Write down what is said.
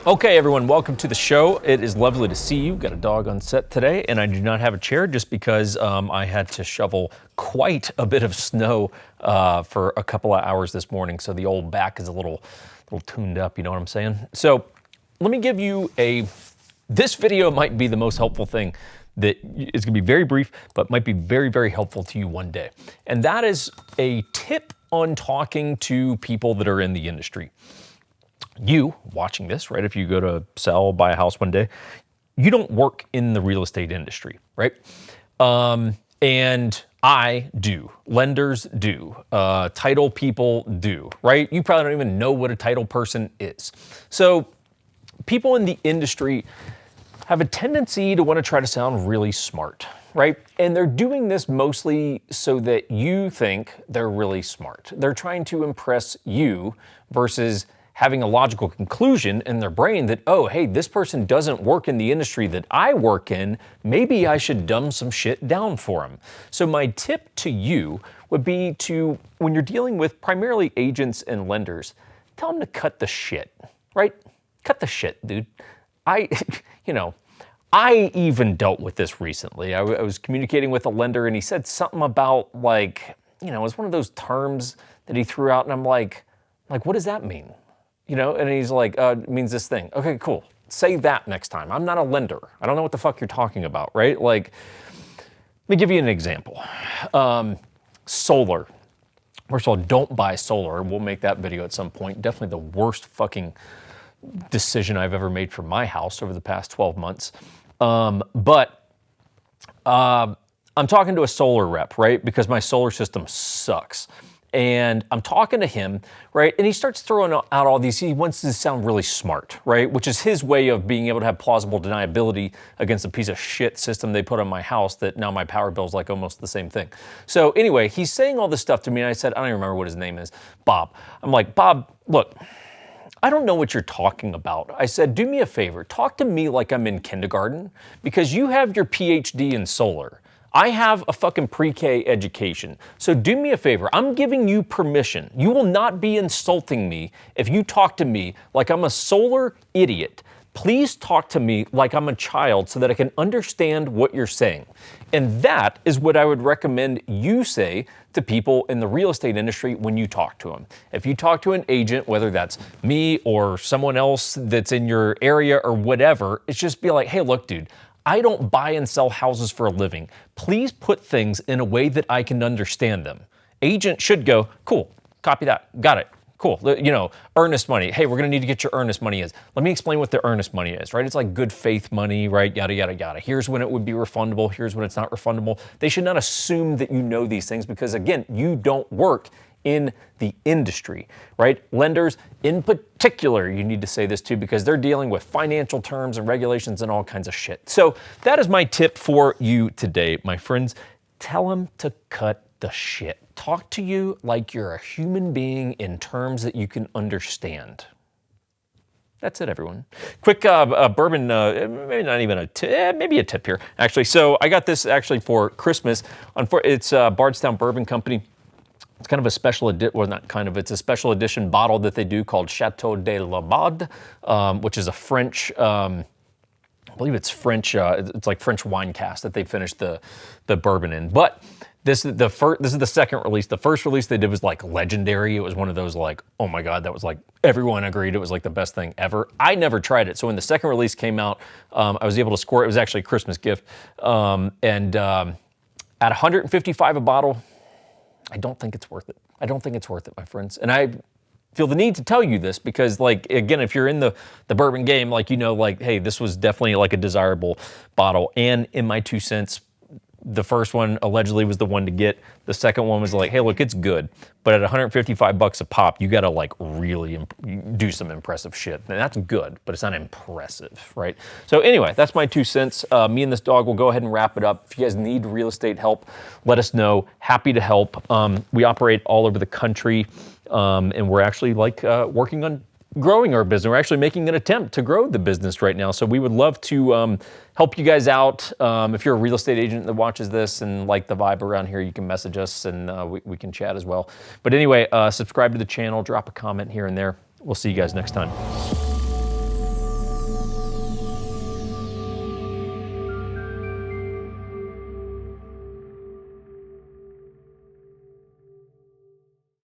Okay, everyone, welcome to the show. It is lovely to see you. Got a dog on set today, and I do not have a chair just because I had to shovel quite a bit of snow for a couple of hours this morning, so the old back is a little tuned up, you know what I'm saying? So let me give you this video might be the most helpful thing that is gonna be very brief, but might be very, very helpful to you one day. And that is a tip on talking to people that are in the industry. You watching this, right? If you go to sell, buy a house one day, you don't work in the real estate industry, right? And I do, lenders do, title people do, right? You probably don't even know what a title person is. So people in the industry have a tendency to want to try to sound really smart, right? And they're doing this mostly so that you think they're really smart. They're trying to impress you versus having a logical conclusion in their brain that, oh, hey, this person doesn't work in the industry that I work in. Maybe I should dumb some shit down for them. So my tip to you would be to, when you're dealing with primarily agents and lenders, tell them to cut the shit, right? Cut the shit, dude. I even dealt with this recently. I was communicating with a lender and he said something about it was one of those terms that he threw out and I'm like, what does that mean? And he's like, it means this thing. Okay, cool. Say that next time. I'm not a lender. I don't know what the fuck you're talking about, right? Let me give you an example. Solar. First of all, don't buy solar. We'll make that video at some point. Definitely the worst fucking decision I've ever made for my house over the past 12 months. But I'm talking to a solar rep, right? Because my solar system sucks. And I'm talking to him, right? And he starts throwing out all these, he wants to sound really smart, right? Which is his way of being able to have plausible deniability against a piece of shit system they put on my house that now my power bill is like almost the same thing. So anyway, he's saying all this stuff to me and I said, I don't even remember what his name is, Bob. I'm like, Bob, look, I don't know what you're talking about. I said, do me a favor, talk to me like I'm in kindergarten because you have your PhD in solar. I have a fucking pre-K education. So do me a favor. I'm giving you permission. You will not be insulting me if you talk to me like I'm a solar idiot. Please talk to me like I'm a child so that I can understand what you're saying. And that is what I would recommend you say to people in the real estate industry when you talk to them. If you talk to an agent, whether that's me or someone else that's in your area or whatever, it's just be like, hey, look, dude, I don't buy and sell houses for a living. Please put things in a way that I can understand them. Agent should go, cool, copy that, got it, cool. Earnest money. Hey, we're gonna need to get your earnest money is. Let me explain what the earnest money is, right? It's like good faith money, right? Yada, yada, yada. Here's when it would be refundable. Here's when it's not refundable. They should not assume that you know these things because again, you don't work in the industry, right? Lenders in particular, you need to say this too because they're dealing with financial terms and regulations and all kinds of shit. So that is my tip for you today, my friends. Tell them to cut the shit. Talk to you like you're a human being in terms that you can understand. That's it, everyone. Quick bourbon, maybe not even a tip, maybe a tip here, actually. So I got this actually for Christmas. It's Bardstown Bourbon Company. It's kind of a special edition, well, not kind of, it's a special edition bottle that they do called Chateau de la Baude, which is a French, I believe it's French, it's like French wine cask that they finished the bourbon in. But this is the second release. The first release they did was like legendary. It was one of those like, oh my God, that was like, everyone agreed it was like the best thing ever. I never tried it. So when the second release came out, I was able to score, it was actually a Christmas gift. At 155 a bottle, I don't think it's worth it. I don't think it's worth it, my friends. And I feel the need to tell you this because, again, if you're in the bourbon game, hey, this was definitely like a desirable bottle. And in my 2 cents, the first one allegedly was the one to get. The second one was like, hey, look, it's good. But at 155 bucks a pop, you got to really do some impressive shit. And that's good, but it's not impressive, right? So anyway, that's my 2 cents. Me and this dog will go ahead and wrap it up. If you guys need real estate help, let us know. Happy to help. We operate all over the country, and we're actually working on growing our business. We're actually making an attempt to grow the business right now. So we would love to help you guys out. If you're a real estate agent that watches this and like the vibe around here, you can message us and we can chat as well. But anyway, subscribe to the channel, drop a comment here and there. We'll see you guys next time.